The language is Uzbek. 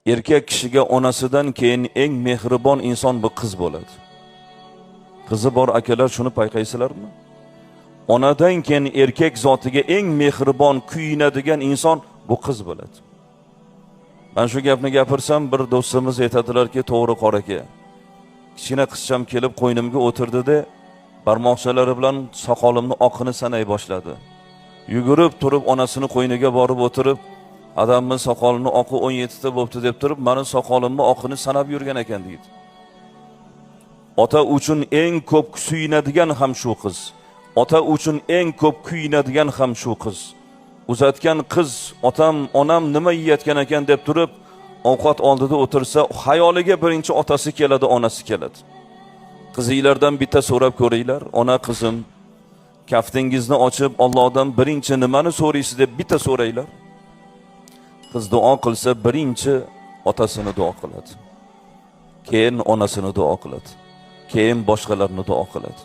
Erkak kishiga onasidan keyin eng mehribon inson bu qiz bo'ladi. Qizi bor akalar shuni payqaysizlarmi? Onadan keyin erkak zotiga eng mehribon, kuyinadigan inson bu qiz bo'ladi. Ben shu gapni gapirsam, bir do'stimiz aytadilarki, to'g'ri qor aka. Kichkina qizcham kelib qo'ynimga o'tirdi-da, barmoqchalari bilan soqolimni oqini sanay boshladi. Yugurib turib onasini qo'yniga borib o'tirib, adamning soqolini oqi 17 ta bo'pti deb turib, meni soqolimni oqini sanab yurgan ekan deydi. Ota uchun eng ko'p suyunadigan ham shu qiz. Ota uchun eng ko'p kuyinadigan ham shu qiz. Uzatgan qiz, otam, onam nima yeyotgan ekan deb turib, ovqat oldida o'tirsa, xayoliga birinchi otasi keladi, onasi keladi. Qizinglardan bitta so'rab ko'ringlar, ona qizim, kaftingizni ochib Allohdan birinchi nimani so'raysiz deb bitta so'raylar. Qiz duo qilsa, birinchi otasini duo qiladi. Keyin onasini duo qiladi. Keyin boshqalarni duo qiladi.